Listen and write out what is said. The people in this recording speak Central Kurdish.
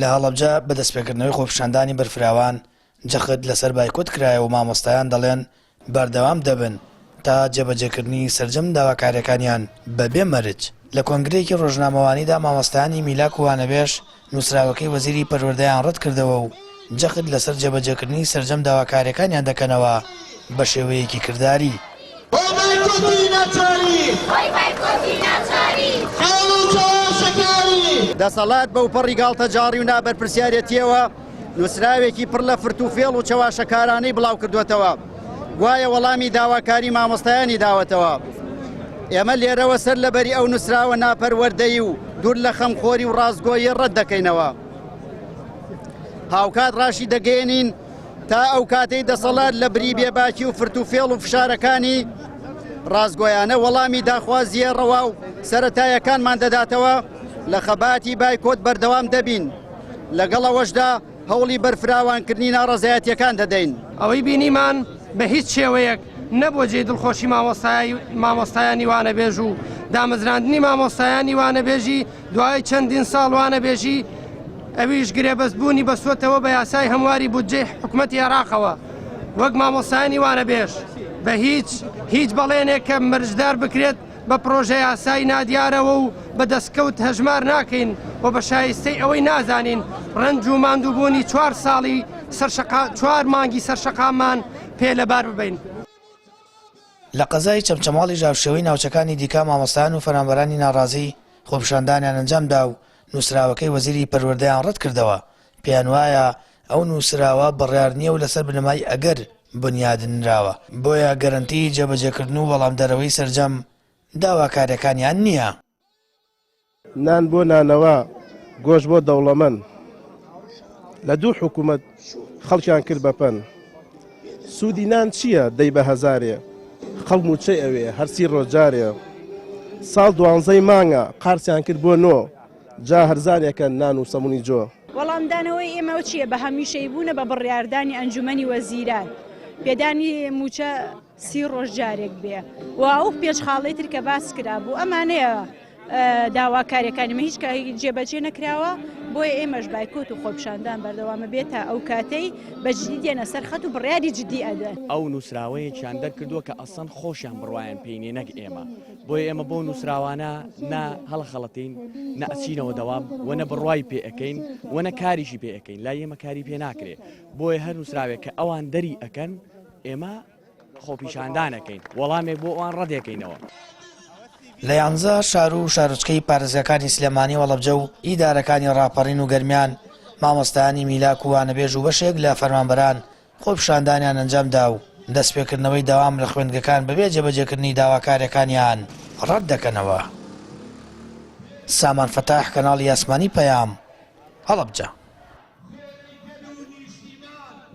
لە هەڵەبجە بەدەستپێکردنەوەی خۆپیشاندانی بەرفراوان جەخت لەسەر بایکۆت کرایە و مامۆستایان دەڵێن بەردەوام دەبن تا جێبەجێکردنی سەرجەم داواکاریەکانیان بەبێ مەرج. لە کۆنگرەیەکی ڕۆژنامەوانیدا مامۆستایانی میلاک و وانەبێژ نووسراوەکەی وەزیری پەروەردەیان ڕەت کردەوە و جەخت لەسەر جێبەجێکردنی سەرجەم داواکاریەکانیان دەکەنەوە بە شێوەیەکی کردداری. دەسەڵات بەو پەڕی گاڵتە جاڕی و نابەرپرسیارەتیەوە نووسراوێکی پڕ لە فرتوفێڵ و چەواشەکارانەی بڵاو کردوێتەوە. گوایە وەڵامی داواکاری مامۆستایانی داوەتەوە. ئێمە لێرەوە سەر لەبەری ئەو نووسراوە ناپەروەردەیی و دوور لە خەمخۆری و ڕازگۆیی ڕەت دەکەینەوە. هاوکات ڕاشی دەگەێنین تا ئەو کاتەی دەسەڵات لە بری بێباکی و فرتوفێڵ و فشارەکانی ڕازگۆیانە وەڵامی داخوازیە ڕەوا و سەرەتایەکانمان دەداتەوە لە خەباتی بایکۆت بەردەوام دەبین. لەگەڵەوەشدا هەوڵی بەرفراوانکردنی ناڕەزایەتیەکان دەدەین. ئەوەی بینیمان بە هیچ شێوەیەک نەبووە جێ دڵخۆشی مامۆستایانی وانەبێژ و دامەزراندنی مامۆستایانی وانەبێژی دوای چەندین ساڵ وانەبێژی ئەویش گرێبەستبوونی بەسوەتەوە بە یاسای هەمواری بودجەی حکوومەتی عێراقەوە وەک مامۆستایانی وانەبێژ بە هیچ بەڵێنێک کە مرجدار بکرێت بە پرۆژە یاسای نادیارەوە و بە دەستکەوت هەژمار ناکەین و بە شایستەی ئەوەی نازانین ڕەنج و ماندووبوونی 4 ساڵی 4 مانگی سەرشەقامان پێ لەبار ببین. لە قەزای چەمچەماڵی ژاوشێوەی ناوچەکانی دیکا مامۆستایان و فەرمانبەرانی ناڕازی خۆپیشاندانیان ئەنجامدا و نووسراوەکەی وەزیری پەروەردەیان ڕەت کردەوە. پێیان وایە ئەو نووسراوە بڕیار نییە و لەسەر بنەمای ئەگەر بنیادنراوە بۆیە گەرنتی جێبەجێکردن و وەڵامدەرەوەی سەرجەم داواکاریەکانیان نییە. نان بۆ نانەوە گۆش بۆ دەوڵەمەند لە دوو حکوومەت خەڵکیان کرد بەپەن. سوودی نان چییە دەی بە هەزارێ خەڵک موچەی ئەوێ هەرسی ڕۆژجارێ ساڵ 12 مانگە قارچیان کرد بۆ نۆ جا هەرزانێکە نان و سەمونی جۆ. وەڵامدانەوەی ئێمە چییە بە هەمیشەی بوونە بە بڕیاردانی ئەنجومەنی وەزیران پێدانی موچە 30 ڕۆژ جارێک بێ و ئەو پێشخاڵی تر کە باس کرابوو ئەمانەیە داواکاریەکانیمە هیچ جێبەجێ نەکراوە بۆیە ئێمەش بایکۆت و خۆپیشاندان بەردەوامە بێتە ئەو کاتەی بەجددی دێنە سەر خەت و بڕیاری جددی ئەدەن. ئەو نووسراوەیەکیان دەرکردووە کە ئەسەن خۆشیان بڕوایان پێینێ نەک ئێمە بۆیە ئێمە بۆ نووسراوانە نا هەڵەخەڵەتین نە ئەچینەوە دەوام وەنە بڕوای پێ ئەەکەین وەنە کاریشی پێ ئەەکەین لای ئێمە کاری پێ ناکرێ بۆیە هەر نووسراوێک کە ئەوان دەری ئەەکەن ئێمە خۆپیشاندانەکەین وەڵامێک بۆ ئەوان ڕەدێکەینەوە. لە 11 شار و شارۆچکەی پارێزگاکانی سلێمانی وەڵەبجە و ئیدارەکانی ڕاپەڕین و گەرمیان مامۆستایانی میلاک و وانەبێژ و بەشێک لە فەرمانبەران خۆپیشاندانیان ئەنجامدا و دەستپێکردنەوەی داوام لە خوێندگەکان بەبێ جێبەجێکردنی داواکاریەکانیان ڕەت دەکەنەوە. سامان فەتاح کەناڵی ئاسمانی پەیام هەڵەبجە.